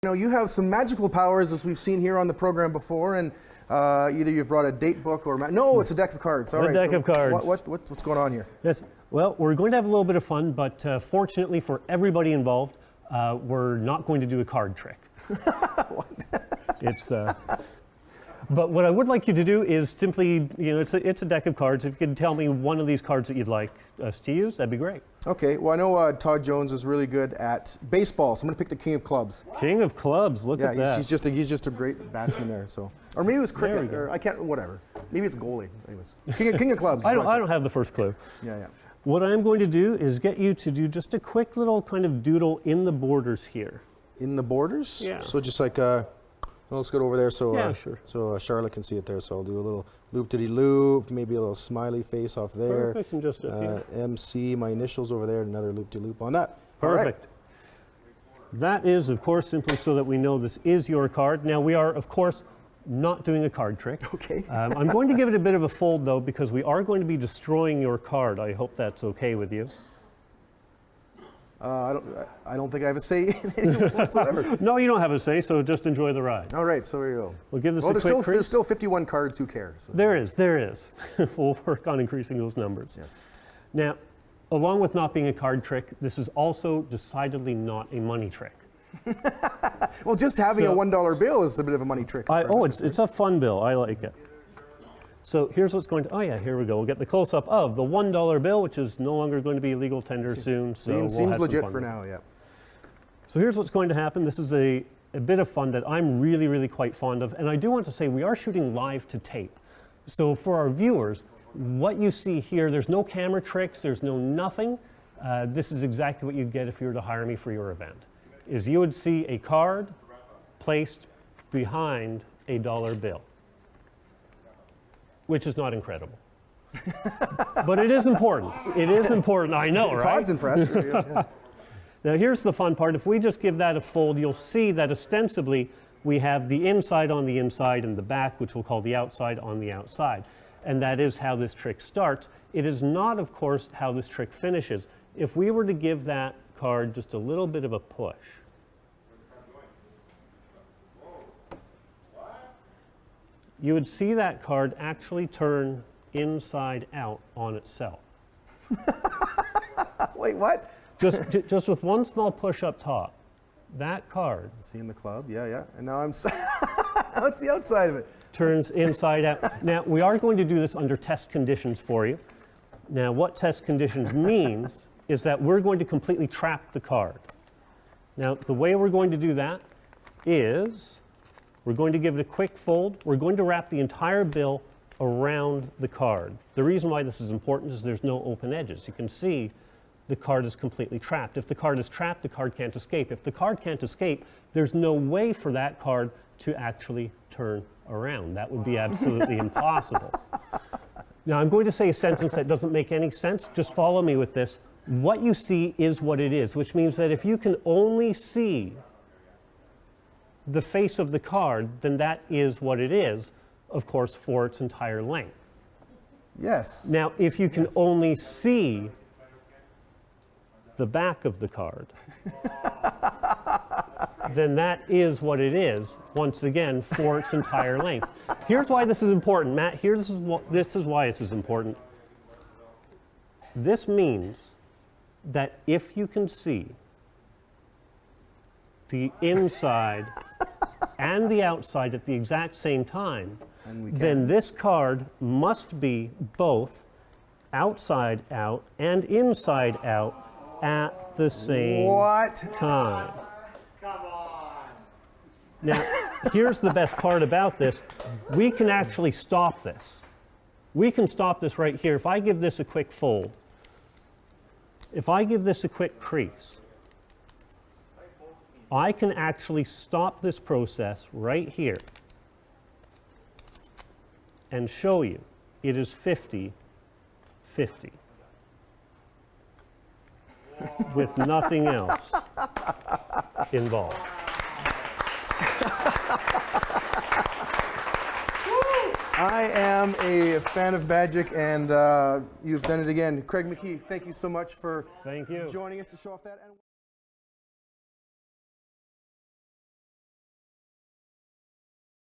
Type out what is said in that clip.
You know, you have some magical powers, as we've seen here on the program before, and either you've brought a date book or no, it's a deck of cards. All right, deck of cards. What's going on here? Yes. Well, we're going to have a little bit of fun, but fortunately for everybody involved, we're not going to do a card trick. It's. But what I would like you to do is simply, you know, it's a deck of cards. If you could tell me one of these cards that you'd like us to use, that'd be great. Okay. Well, I know Todd Jones is really good at baseball, so I'm going to pick the King of Clubs. King of Clubs. Look at that. Yeah, he's just a great batsman there. So, or maybe it was cricket. Or I can't. Whatever. Maybe it's goalie. Anyways, King of Clubs. I don't have the first clue. Yeah. What I'm going to do is get you to do just a quick little kind of doodle in the borders here. In the borders? Yeah. So just like, let's go over there so yeah, sure. So Charlotte can see it there. So I'll do a little loop-de-de-loop, maybe a little smiley face off there. Perfect, and just MC, my initials over there, another loop-de-loop on that. Perfect. Right. That is, of course, simply so that we know this is your card. Now, we are, of course, not doing a card trick. Okay. I'm going to give it a bit of a fold, though, because we are going to be destroying your card. I hope that's okay with you. I don't think I have a say in it whatsoever. No, you don't have a say, so just enjoy the ride. All right, so here you go. We'll give this a quick crease. There's still 51 cards. Who cares? So. There is. We'll work on increasing those numbers. Yes. Now, along with not being a card trick, this is also decidedly not a money trick. Well, just having a $1 bill is a bit of a money trick. It's a fun bill. I like it. So here's what's going to, here we go. We'll get the close-up of the $1 bill, which is no longer going to be legal tender soon. So seems legit for now, yeah. So here's what's going to happen. This is a bit of fun that I'm really, really quite fond of. And I do want to say we are shooting live to tape. So for our viewers, what you see here, there's no camera tricks, there's no nothing. This is exactly what you'd get if you were to hire me for your event. Is you would see a card placed behind a dollar bill, which is not incredible. But it is important. It is important, I know, right? Todd's impressed. Yeah. Now here's the fun part. If we just give that a fold, you'll see that ostensibly we have the inside on the inside and the back, which we'll call the outside on the outside. And that is how this trick starts. It is not, of course, how this trick finishes. If we were to give that card just a little bit of a push, you would see that card actually turn inside out on itself. Wait, what? Just with one small push up top, that card. Seeing the club, yeah. And now I'm, what's the outside of it? Turns inside out. Now, we are going to do this under test conditions for you. Now, what test conditions means is that we're going to completely trap the card. Now, the way we're going to do that is we're going to give it a quick fold. We're going to wrap the entire bill around the card. The reason why this is important is there's no open edges. You can see the card is completely trapped. If the card is trapped, the card can't escape. If the card can't escape, there's no way for that card to actually turn around. That would be absolutely impossible. Now, I'm going to say a sentence that doesn't make any sense. Just follow me with this. What you see is what it is, which means that if you can only see the face of the card, then that is what it is, of course, for its entire length. Yes. Now, if you can only see the back of the card, then that is what it is, once again, for its entire length. Here's why this is important, Matt. This is why this is important. This means that if you can see the inside and the outside at the exact same time, then this card must be both outside out and inside out at the same time. Come on. Now, here's the best part about this. We can actually stop this. We can stop this right here. If I give this a quick fold, if I give this a quick crease, I can actually stop this process right here and show you it is 50-50 with nothing else involved. I am a fan of magic, and you've done it again. Craig McKee, thank you so much for joining us to show off that.